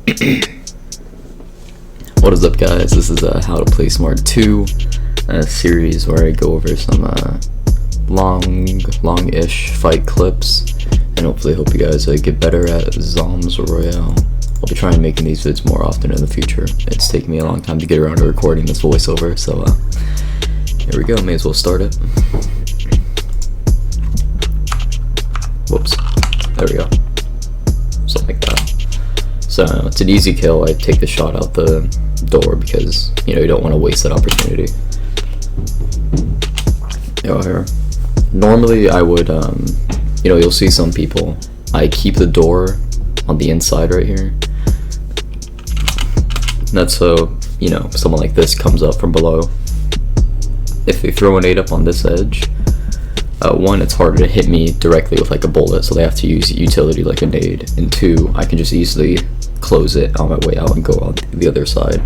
What is up, guys? This is How to Play Smart 2, a series where I go over some long-ish fight clips, and hopefully hope you guys get better at Zombs Royale. I'll be trying making these vids more often in the future. It's taken me a long time to get around to recording this voiceover, so here we go. May as well start it. Whoops. There we go. Something like that. So it's an easy kill. I take the shot out the door because you don't want to waste that opportunity. Here. Normally I would you'll see some people, I keep the door on the inside right here. That's so someone like this comes up from below. If they throw a nade up on this edge, one, it's harder to hit me directly with like a bullet, so they have to use utility like a nade, and two, I can just easily close it on my way out and go on the other side,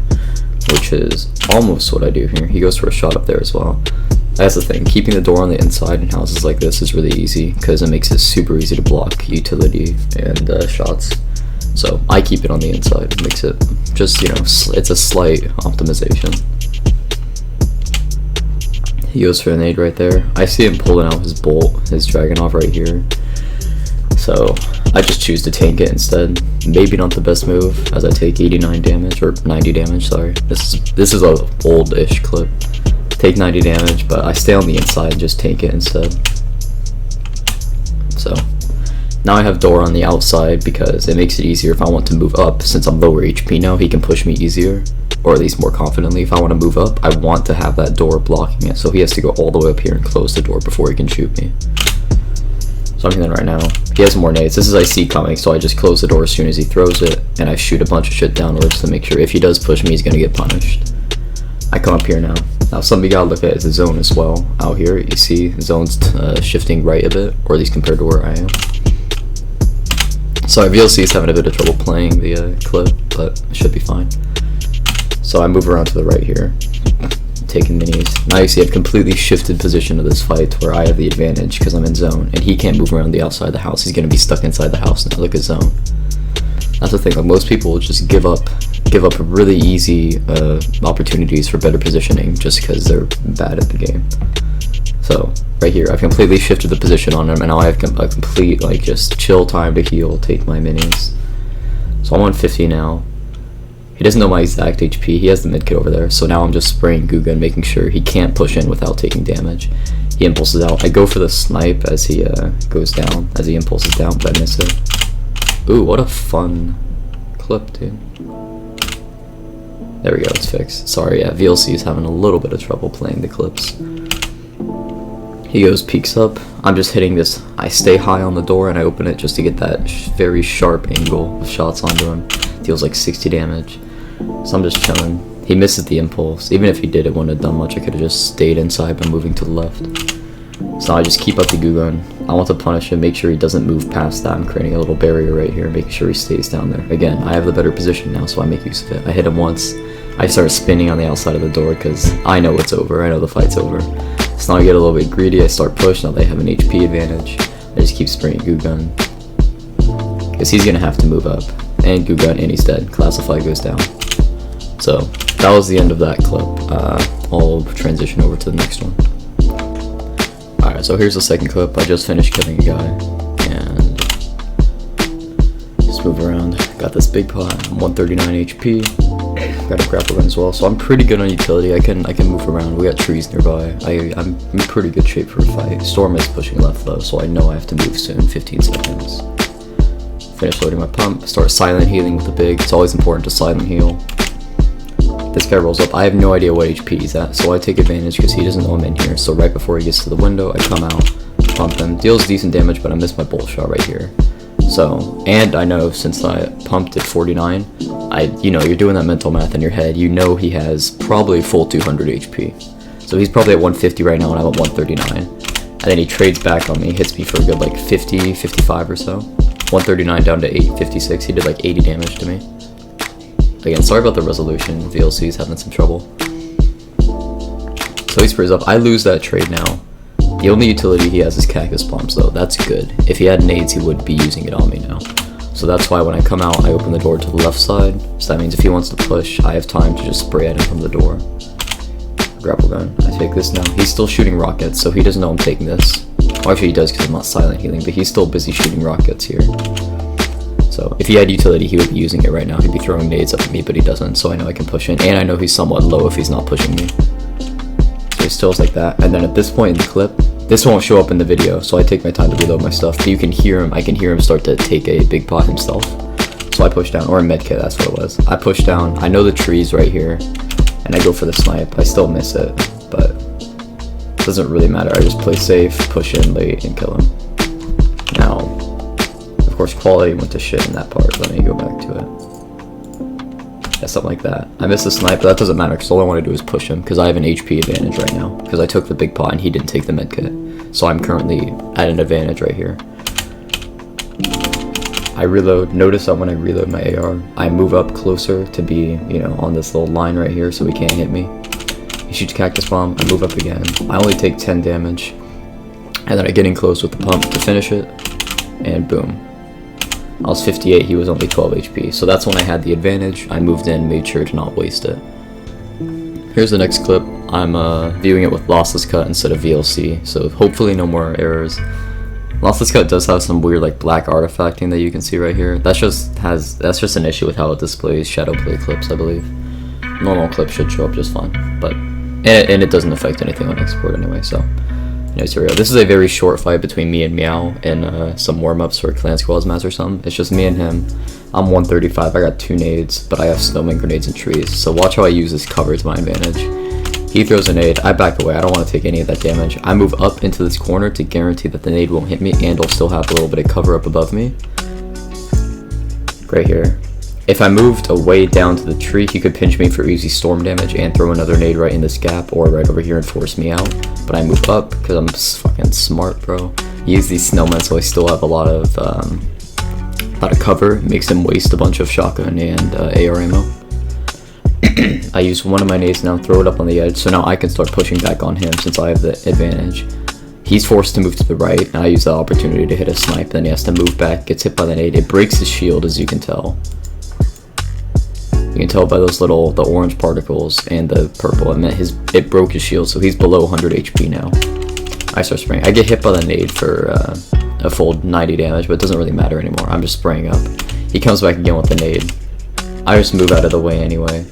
which is almost what I do here. He goes for a shot up there as well. That's the thing, keeping the door on the inside in houses like this is really easy because it makes it super easy to block utility and shots. So I keep it on the inside. It makes it just, it's a slight optimization. He goes for a nade right there. I see him pulling out his bolt, his Dragunov right here. So I just choose to tank it instead. Maybe not the best move, as I take 89 damage, or 90 damage, sorry. This is a old-ish clip. Take 90 damage, but I stay on the inside and just tank it instead. So now I have door on the outside because it makes it easier if I want to move up. Since I'm lower HP now, he can push me easier, or at least more confidently. If I want to move up, I want to have that door blocking it, so he has to go all the way up here and close the door before he can shoot me. So I'm hitting right now. He has more nades. This is I see coming, so I just close the door as soon as he throws it, and I shoot a bunch of shit downwards to make sure if he does push me, he's gonna get punished. I come up here now. Now something you gotta look at is the zone as well. Out here, you see the zone's shifting right a bit, or at least compared to where I am. Sorry, VLC is having a bit of trouble playing the clip, but it should be fine. So I move around to the right here, taking minis. Now you see I've completely shifted position of this fight where I have the advantage because I'm in zone, and he can't move around the outside of the house. He's gonna be stuck inside the house now. Look at zone. That's the thing. Like, most people just give up really easy opportunities for better positioning just because they're bad at the game. So right here, I've completely shifted the position on him, and now I have a complete just chill time to heal, take my minis. So I'm on 50 now. He doesn't know my exact HP. He has the mid kit over there, so now I'm just spraying Goo Gun, making sure he can't push in without taking damage. He impulses out. I go for the snipe as he goes down, as he impulses down, but I miss it. Ooh, what a fun clip, dude. There we go, it's fixed. Sorry, yeah, VLC is having a little bit of trouble playing the clips. He goes, peeks up. I'm just hitting this. I stay high on the door and I open it just to get that very sharp angle of shots onto him. Deals like 60 damage. So I'm just chilling. He misses the impulse. Even if he did, it wouldn't have done much. I could have just stayed inside by moving to the left. So I just keep up the Goo Gun. I want to punish him, make sure he doesn't move past that. I'm creating a little barrier right here, making sure he stays down there. Again, I have the better position now, so I make use of it. I hit him once. I start spinning on the outside of the door because I know it's over. I know the fight's over. So now I get a little bit greedy. I start push. Now they have an HP advantage. I just keep spraying Goo Gun because he's gonna have to move up. And Goo Gun, and he's dead. Classify goes down. So that was the end of that clip. I'll transition over to the next one. Alright, so here's the second clip. I just finished killing a guy, and just move around. Got this big pot, 139 HP. Got a grapple gun as well, so I'm pretty good on utility. I can move around. We got trees nearby. I'm in pretty good shape for a fight. Storm is pushing left though, so I know I have to move soon. 15 seconds. Finish loading my pump. Start silent healing with the big. It's always important to silent heal. This guy rolls up. I have no idea what HP he's at, so I take advantage because he doesn't know I'm in here. So right before he gets to the window, I come out, pump him. Deals decent damage, but I missed my bolt shot right here. So, and I know since I pumped at 49, you're doing that mental math in your head. You know he has probably full 200 HP. So he's probably at 150 right now, and I'm at 139. And then he trades back on me, hits me for a good 50, 55 or so. 139 down to 856. He did 80 damage to me. Again, sorry about the resolution. VLC is having some trouble. So he sprays up. I lose that trade now. The only utility he has is cactus bombs though. That's good. If he had nades, he would be using it on me now. So that's why when I come out, I open the door to the left side. So that means if he wants to push, I have time to just spray at him from the door. Grapple gun. I take this now. He's still shooting rockets, so he doesn't know I'm taking this. Well, actually he does because I'm not silent healing, but he's still busy shooting rockets here. So if he had utility, he would be using it right now. He'd be throwing nades up at me, but he doesn't, so I know I can push in. And I know he's somewhat low if he's not pushing me. So he stills like that. And then at this point in the clip, this won't show up in the video, so I take my time to reload my stuff. But you can hear him, I can hear him start to take a big pot himself. So I push down, or a medkit, that's what it was. I push down, I know the tree's right here, and I go for the snipe. I still miss it, but it doesn't really matter. I just play safe, push in late, and kill him. Now, of course, quality went to shit in that part. Let me go back to it. Yeah, something like that. I missed the snipe, but that doesn't matter because all I want to do is push him because I have an HP advantage right now because I took the big pot and he didn't take the medkit. So I'm currently at an advantage right here. I reload. Notice that when I reload my AR, I move up closer to be, you know, on this little line right here so he can't hit me. He shoots cactus bomb. I move up again. I only take 10 damage. And then I get in close with the pump to finish it. And boom. I was 58, he was only 12 HP, so that's when I had the advantage. I moved in, made sure to not waste it. Here's the next clip. I'm viewing it with lossless cut instead of VLC, so hopefully no more errors. Lossless cut does have some weird like black artifacting that you can see right here. That's just an issue with how it displays shadow play clips, I believe. Normal clips should show up just fine, but and it doesn't affect anything on export anyway, so. Anyways, here we go. This is a very short fight between me and Meow and some warm-ups for Clan Squads match or something. It's just me and him. I'm 135, I got 2 nades, but I have snowman grenades and trees. So watch how I use this cover to my advantage. He throws a nade, I back away, I don't want to take any of that damage. I move up into this corner to guarantee that the nade won't hit me and I'll still have a little bit of cover up above me. Right here. If I moved away down to the tree, he could pinch me for easy storm damage and throw another nade right in this gap or right over here and force me out. But I move up because I'm fucking smart, bro. Use these snowmen so I still have a lot of cover. It makes him waste a bunch of shotgun and AR ammo. I use one of my nades now, throw it up on the edge, so now I can start pushing back on him since I have the advantage. He's forced to move to the right, and I use that opportunity to hit a snipe. Then he has to move back, gets hit by the nade. It breaks his shield, as you can tell. You can tell by those the orange particles and the purple. It broke his shield, so he's below 100 HP now. I start spraying. I get hit by the nade for a full 90 damage, but it doesn't really matter anymore. I'm just spraying up. He comes back again with the nade. I just move out of the way anyway.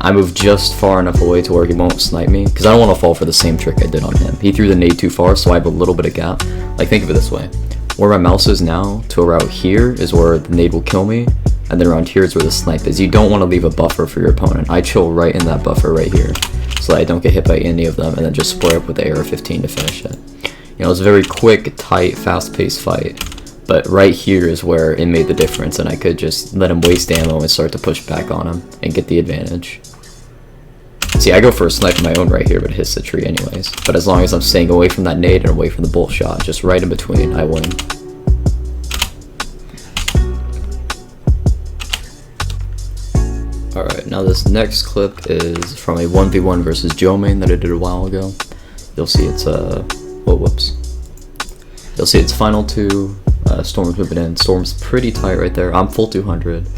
I move just far enough away to where he won't snipe me, because I don't want to fall for the same trick I did on him. He threw the nade too far, so I have a little bit of gap. Like, think of it this way. Where my mouse is now to around here is where the nade will kill me. And then around here is where the snipe is. You don't want to leave a buffer for your opponent. I chill right in that buffer right here so that I don't get hit by any of them and then just spray up with the AR-15 to finish it. You know, it's a very quick, tight, fast-paced fight. But right here is where it made the difference and I could just let him waste ammo and start to push back on him and get the advantage. See, I go for a snipe of my own right here, but it hits the tree anyways. But as long as I'm staying away from that nade and away from the bolt shot, just right in between, I win. Alright, now this next clip is from a 1v1 versus Joe main that I did a while ago. You'll see it's You'll see it's final 2, Storm's moving in. Storm's pretty tight right there. I'm full 200.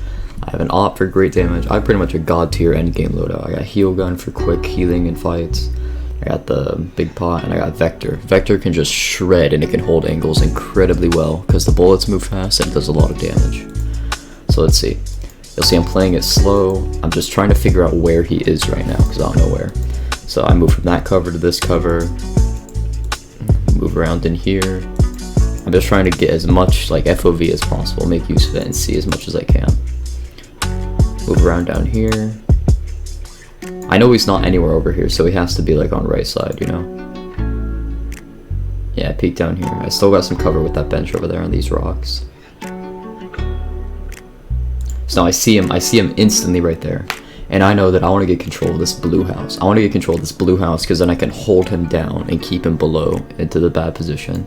I have an op for great damage. I have pretty much a god tier endgame loadout. I got heal gun for quick healing in fights. I got the big pot and I got Vector. Vector can just shred and it can hold angles incredibly well because the bullets move fast and it does a lot of damage. So let's see. You'll see I'm playing it slow. I'm just trying to figure out where he is right now because I don't know where. So I move from that cover to this cover. Move around in here. I'm just trying to get as much like FOV as possible, make use of it and see as much as I can. Move around down here. I know he's not anywhere over here, so he has to be like on right side, you know? Yeah, peek down here. I still got some cover with that bench over there on these rocks. So now I see him instantly right there. And I know that I want to get control of this blue house. I want to get control of this blue house because then I can hold him down and keep him below into the bad position.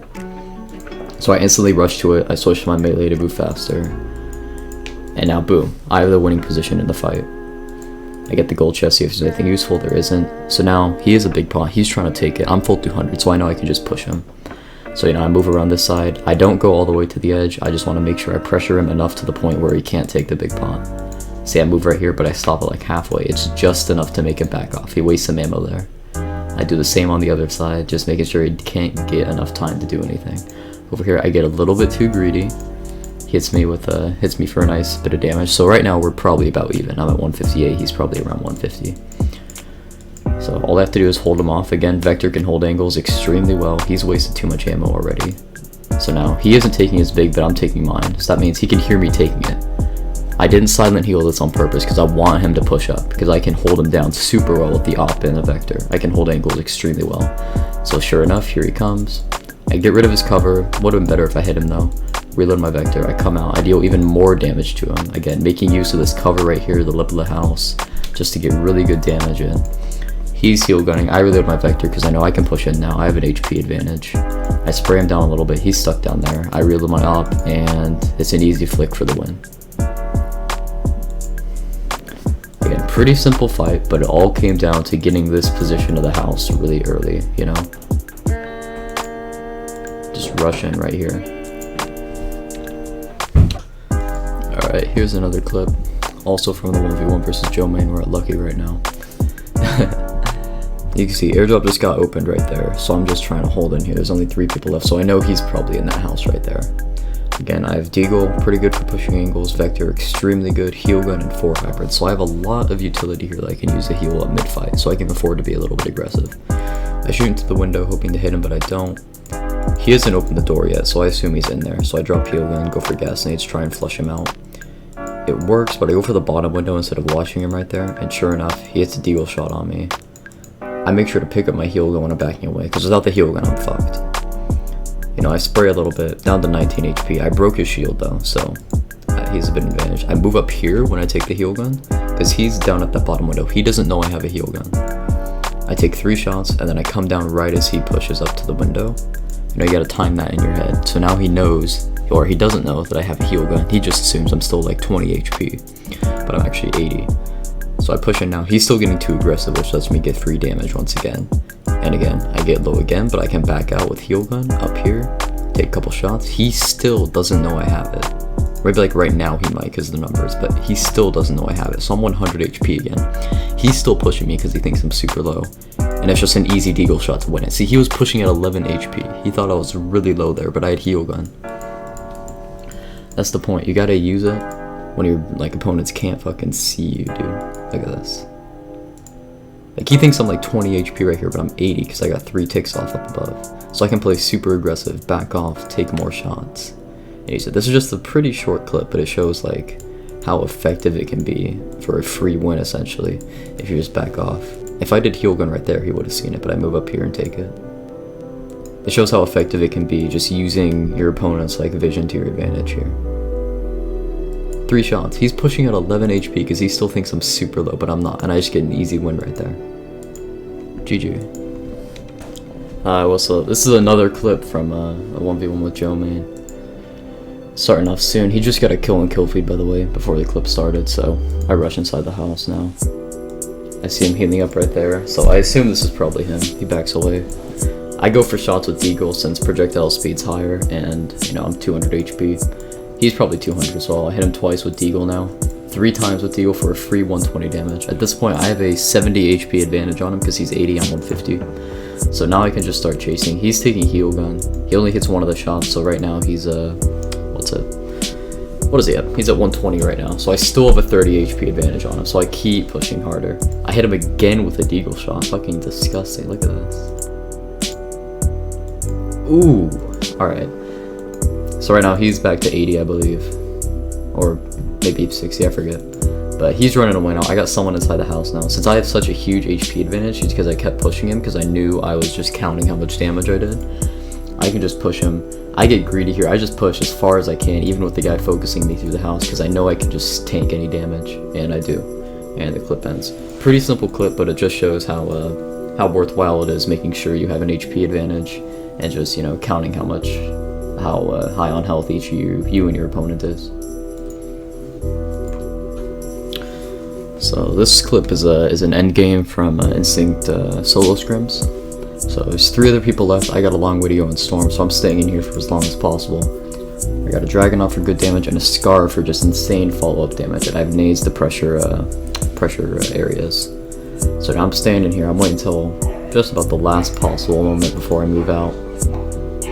So I instantly rush to it. I switch to my melee to move faster. And now boom, I have the winning position in the fight. I get the gold chest, see if there's anything useful. There isn't. So now he is a big pot. He's trying to take it. I'm full 200, so I know I can just push him. So, you know, I move around this side. I don't go all the way to the edge. I just want to make sure I pressure him enough to the point where he can't take the big pot. See, I move right here, but I stop it like halfway. It's just enough to make him back off. He wastes some ammo there. I do the same on the other side, just making sure he can't get enough time to do anything. Over here, I get a little bit too greedy. Hits me for a nice bit of damage. So right now we're probably about even. I'm at 158. He's probably around 150. So all I have to do is hold him off. Again, Vector can hold angles extremely well. He's wasted too much ammo already. So now he isn't taking his big, but I'm taking mine. So that means he can hear me taking it. I didn't silent heal this on purpose because I want him to push up, because I can hold him down super well with the op and the Vector. I can hold angles extremely well. So sure enough, here he comes. I get rid of his cover. Would have been better if I hit him though. Reload my Vector. I come out. I deal even more damage to him. Again, making use of this cover right here, the lip of the house, just to get really good damage in. He's heal gunning. I reload my Vector because I know I can push in now. I have an HP advantage. I spray him down a little bit. He's stuck down there. I reload my op, and it's an easy flick for the win. Again, pretty simple fight, but it all came down to getting this position of the house really early, you know? Just rush in right here. Alright, here's another clip. Also from the 1v1 versus Joe Main. We're at Lucky right now. You can see airdrop just got opened right there, so I'm just trying to hold in here. There's only 3 people left, so I know he's probably in that house right there. Again, I have Deagle, pretty good for pushing angles, Vector, extremely good, heal gun, and 4 hybrid. So I have a lot of utility here that I can use to heal up mid-fight, so I can afford to be a little bit aggressive. I shoot into the window hoping to hit him, but I don't. He hasn't opened the door yet, so I assume he's in there. So I drop heal gun, go for gas nades, try and flush him out. It works, but I go for the bottom window instead of watching him right there, and sure enough, he hits a Deagle shot on me. I make sure to pick up my heal gun when I'm backing away, because without the heal gun, I'm fucked. You know, I spray a little bit, down to 19 HP. I broke his shield though, so he's a bit advantage. I move up here when I take the heal gun, because he's down at the bottom window. He doesn't know I have a heal gun. I take 3 shots, and then I come down right as he pushes up to the window. You know, you gotta time that in your head. So now he knows, or he doesn't know that I have a heal gun. He just assumes I'm still like 20 HP, but I'm actually 80. So I push in now. He's still getting too aggressive, which lets me get free damage once again. And again, I get low again, but I can back out with heal gun up here, take a couple shots. He still doesn't know I have it. Maybe like right now he might because of the numbers, but he still doesn't know I have it. So I'm 100 HP again. He's still pushing me because he thinks I'm super low. And it's just an easy deagle shot to win it. See, he was pushing at 11 HP. He thought I was really low there, but I had heal gun. That's the point. You gotta use it when your like opponents can't fucking see you, dude. Look at this. Like, he thinks I'm like 20 HP right here, but I'm 80 because I got 3 ticks off up above. So I can play super aggressive, back off, take more shots. And he said, this is just a pretty short clip, but it shows like how effective it can be for a free win, essentially, if you just back off. If I did heal gun right there, he would have seen it, but I move up here and take it. It shows how effective it can be just using your opponent's like vision to your advantage here. 3 shots. He's pushing at 11 HP because he still thinks I'm super low, but I'm not, and I just get an easy win right there. GG. What's up? This is another clip from a 1v1 with Joe Main. Starting off soon. He just got a kill and kill feed, by the way, before the clip started, so I rush inside the house now. I see him healing up right there, so I assume this is probably him. He backs away. I go for shots with Deagle since projectile speed's higher, and, you know, I'm 200 HP. He's probably 200 as well. I hit him twice with Deagle now. 3 times with Deagle for a free 120 damage. At this point, I have a 70 HP advantage on him because he's 80, I'm 150. So now I can just start chasing. He's taking heal gun. He only hits 1 of the shots, so right now he's, what is he at? He's at 120 right now. So I still have a 30 HP advantage on him, so I keep pushing harder. I hit him again with a Deagle shot. Fucking disgusting. Look at this. Ooh. Alright. So right now he's back to 80, I believe, or maybe 60, I forget. But he's running away now. I got someone inside the house now. Since I have such a huge HP advantage, it's because I kept pushing him because I knew I was just counting how much damage I did. I can just push him. I get greedy here. I just push as far as I can, even with the guy focusing me through the house, because I know I can just tank any damage, and I do. And the clip ends. Pretty simple clip, but it just shows how worthwhile it is making sure you have an HP advantage, and just, you know, counting how high on health each you and your opponent is. So this clip is an end game from Instinct solo scrims. So there's 3 other people left. I got a long way to go in Storm, so I'm staying in here for as long as possible. I got a Dragonoff for good damage and a Scar for just insane follow-up damage, and I have nades to pressure areas. So now I'm staying in here. I'm waiting until just about the last possible moment before I move out.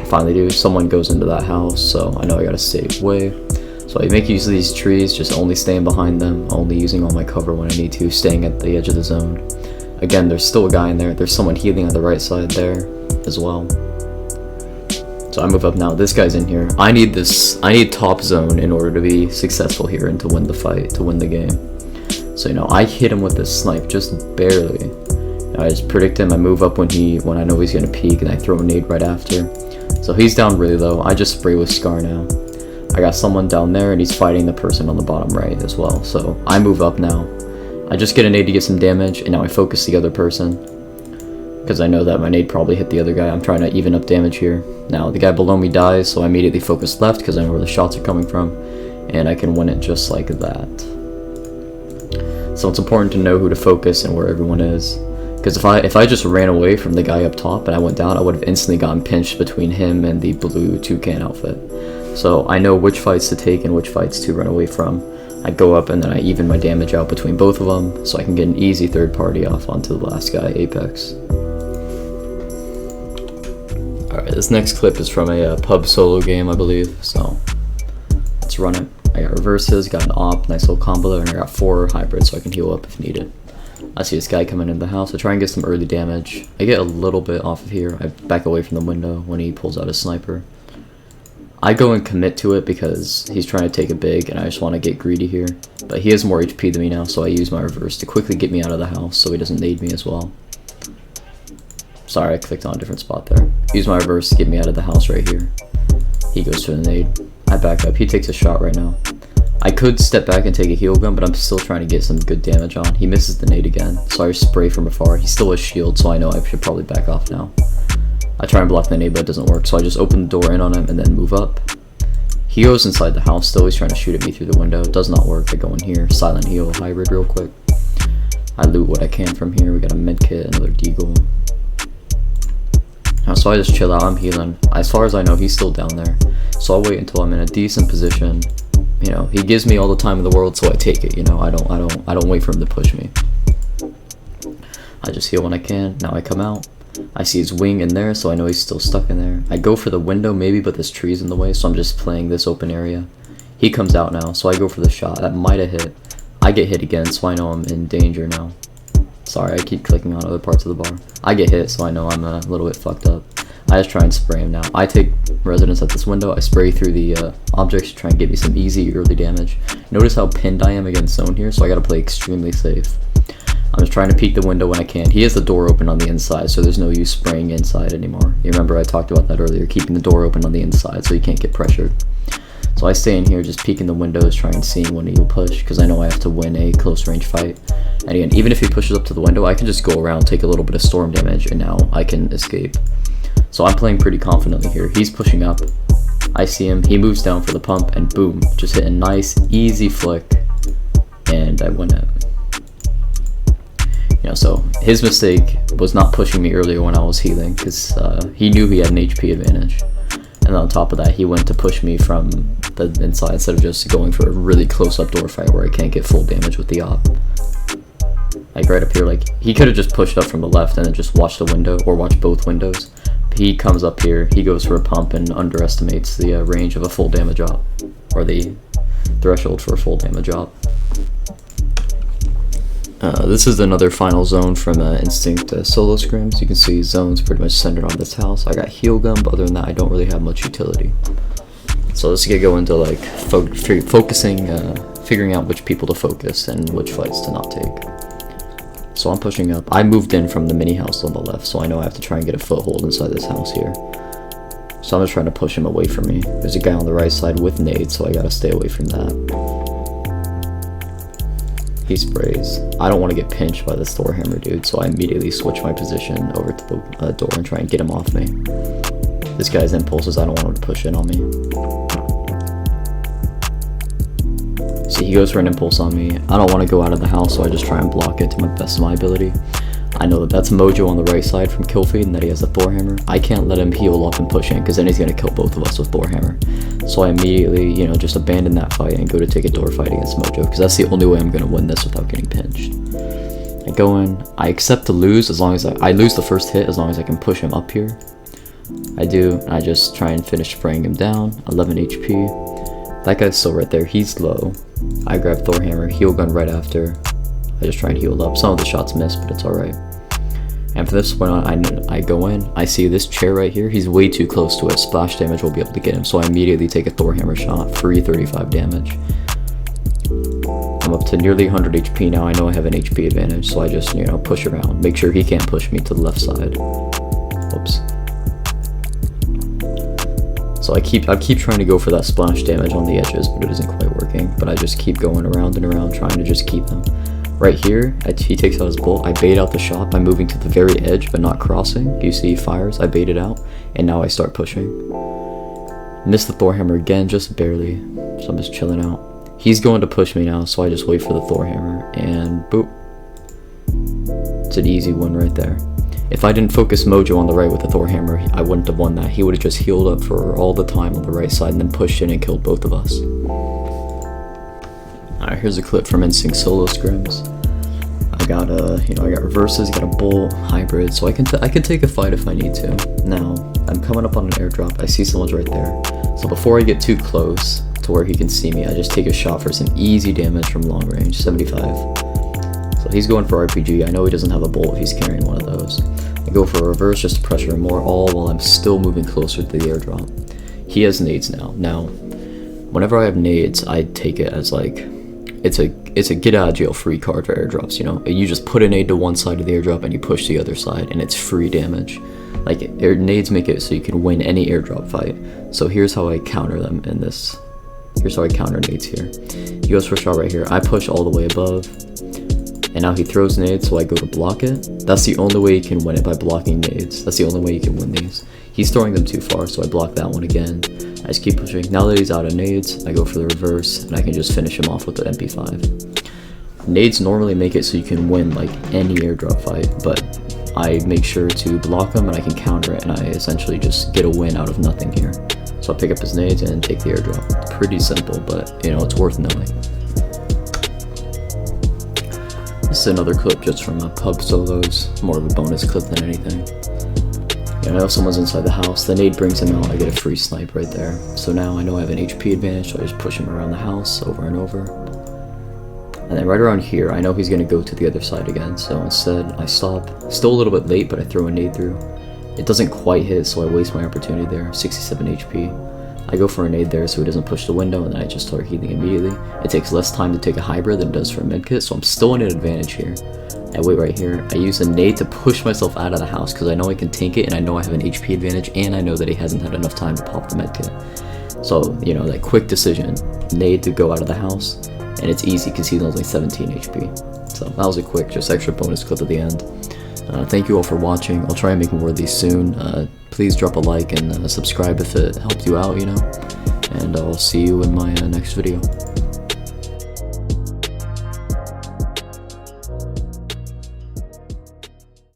Finally do. Someone goes into that house, so I know I gotta stay away. So I make use of these trees, just only staying behind them, only using all my cover when I need to, staying at the edge of the zone. Again, there's still a guy in there. There's someone healing on the right side there as well. So I move up now. This guy's in here. I need top zone in order to be successful here and to win the fight, to win the game. So, you know, I hit him with this snipe just barely. I just predict him. I move up when I know he's gonna peek, and I throw a nade right after. So he's down really low. I just spray with Scar now. I got someone down there, and he's fighting the person on the bottom right as well. So I move up now. I just get a nade to get some damage, and now I focus the other person, because I know that my nade probably hit the other guy. I'm trying to even up damage here. Now the guy below me dies, so I immediately focus left because I know where the shots are coming from, and I can win it just like that. So it's important to know who to focus and where everyone is, because if I just ran away from the guy up top and I went down, I would have instantly gotten pinched between him and the blue toucan outfit. So I know which fights to take and which fights to run away from. I go up and then I even my damage out between both of them, so I can get an easy third party off onto the last guy, Apex. Alright, this next clip is from a pub solo game, I believe, so let's run it. I got reverses, got an op, nice little combo there, and I got 4 hybrids so I can heal up if needed. I see this guy coming in the house. I try and get some early damage. I get a little bit off of here. I back away from the window when he pulls out his sniper. I go and commit to it because he's trying to take a big and I just want to get greedy here. But he has more HP than me now, so I use my reverse to quickly get me out of the house so he doesn't nade me as well. Sorry, I clicked on a different spot there. Use my reverse to get me out of the house right here. He goes for the nade. I back up. He takes a shot right now. I could step back and take a heal gun, but I'm still trying to get some good damage on. He misses the nade again, so I spray from afar. He still has shield, so I know I should probably back off now. I try and block the nade, but it doesn't work, so I just open the door in on him and then move up. He goes inside the house still. He's trying to shoot at me through the window. It does not work. I go in here, silent heal, hybrid real quick. I loot what I can from here. We got a med kit, another deagle. So I just chill out. I'm healing. As far as I know, he's still down there, so I'll wait until I'm in a decent position. You know, he gives me all the time in the world, so I take it. You know, I don't wait for him to push me. I just heal when I can. Now I come out. I see his wing in there, so I know he's still stuck in there. I go for the window maybe, but this tree's in the way, so I'm just playing this open area. He comes out now, so I go for the shot. That might have hit. I get hit again, so I know I'm in danger now. Sorry, I keep clicking on other parts of the bar. I get hit, so I know I'm a little bit fucked up. I just try and spray him now. I take residence at this window. I spray through the objects to try and get me some easy early damage. Notice how pinned I am against zone here, so I gotta play extremely safe. I'm just trying to peek the window when I can. He has the door open on the inside, so there's no use spraying inside anymore. You remember I talked about that earlier, keeping the door open on the inside so you can't get pressured. So I stay in here just peeking the windows, trying and seeing when he'll push, because I know I have to win a close range fight. And again, even if he pushes up to the window, I can just go around, take a little bit of storm damage, and now I can escape. So I'm playing pretty confidently here. He's pushing up. I see him. He moves down for the pump, and boom, just hit a nice, easy flick, and I win it. You know, so his mistake was not pushing me earlier when I was healing, because he knew he had an HP advantage. And on top of that, he went to push me from the inside instead of just going for a really close-up door fight where I can't get full damage with the op. Like right up here, like he could have just pushed up from the left and then just watched the window or watched both windows. He comes up here, he goes for a pump and underestimates the range of a full damage op, or the threshold for a full damage op. This is another final zone from Instinct solo scrims. You can see zones pretty much centered on this house. I got heal gun, but other than that I don't really have much utility. So let's get go into like focusing, figuring out which people to focus and which fights to not take. So I'm pushing up. I moved in from the mini house on the left, so I know I have to try and get a foothold inside this house here. So I'm just trying to push him away from me. There's a guy on the right side with nades, so I gotta stay away from that. He sprays. I don't want to get pinched by this Thor hammer dude, so I immediately switch my position over to the door and try and get him off me. This guy's impulses, I don't want him to push in on me. See, he goes for an impulse on me. I don't want to go out of the house, so I just try and block it to the best of my ability. I know that that's Mojo on the right side from kill feed and that he has a Thor hammer. I can't let him heal up and push in because then he's going to kill both of us with Thor hammer. So I immediately, you know, just abandon that fight and go to take a door fight against Mojo because that's the only way I'm going to win this without getting pinched. I go in, I accept to lose as long as I lose the first hit as long as I can push him up here. I do, and I just try and finish spraying him down, 11 HP. That guy's still right there, he's low. I grab Thor hammer, heal gun right after. I just try and heal up. Some of the shots miss, but it's alright. And for this one, I go in, I see this chair right here, he's way too close to it, splash damage will be able to get him, so I immediately take a Thor hammer shot, free 35 damage. I'm up to nearly 100 HP now. I know I have an HP advantage, so I just, you know, push around. Make sure he can't push me to the left side. Oops. So I keep trying to go for that splash damage on the edges, but it isn't quite working. But I just keep going around and around, trying to just keep him. Right here, he takes out his bolt. I bait out the shot by moving to the very edge, but not crossing. You see he fires, I bait it out, and now I start pushing. Miss the Thor hammer again, just barely. So I'm just chilling out. He's going to push me now, so I just wait for the Thor hammer, and boop. It's an easy one right there. If I didn't focus Mojo on the right with the Thor hammer, I wouldn't have won that. He would have just healed up for all the time on the right side and then pushed in and killed both of us. Alright, here's a clip from Instinct solo scrims. I got I got reverses, got a bolt, hybrid, so I can take a fight if I need to. Now, I'm coming up on an airdrop, I see someone's right there. So before I get too close to where he can see me, I just take a shot for some easy damage from long range, 75. So he's going for RPG, I know he doesn't have a bolt if he's carrying one of those. I go for a reverse just to pressure him more, all while I'm still moving closer to the airdrop. He has nades now. Now, whenever I have nades, I take it as like, it's a get out of jail free card for airdrops, you know? You just put a nade to one side of the airdrop and you push the other side and it's free damage. Like, nades make it so you can win any airdrop fight. So here's how I counter them in this. Here's how I counter nades here. He goes for a shot right here. I push all the way above. And now he throws nades, so I go to block it. That's the only way you can win it, by blocking nades. That's the only way you can win these. He's throwing them too far, so I block that one again. I just keep pushing. Now that he's out of nades, I go for the reverse, and I can just finish him off with the MP5. Nades normally make it so you can win like any airdrop fight, but I make sure to block them and I can counter it, and I essentially just get a win out of nothing here. So I pick up his nades and take the airdrop. Pretty simple, but you know, it's worth knowing. This is another clip just from pub solos, more of a bonus clip than anything. Yeah, I know someone's inside the house, the nade brings him out, I get a free snipe right there. So now I know I have an HP advantage, so I just push him around the house over and over. And then right around here, I know he's going to go to the other side again, so instead I stop. Still a little bit late, but I throw a nade through. It doesn't quite hit, so I waste my opportunity there, 67 HP. I go for a nade there so he doesn't push the window, and then I just start healing immediately. It takes less time to take a hybrid than it does for a medkit, so I'm still in an advantage here. I wait right here. I use a nade to push myself out of the house because I know I can tank it, and I know I have an HP advantage, and I know that he hasn't had enough time to pop the medkit. So, you know, that quick decision, nade to go out of the house, and it's easy because he's only 17 HP. So that was a quick, just extra bonus clip at the end. Thank you all for watching. I'll try and make more of these soon. Please drop a like and subscribe if it helped you out, you know. And I'll see you in my next video.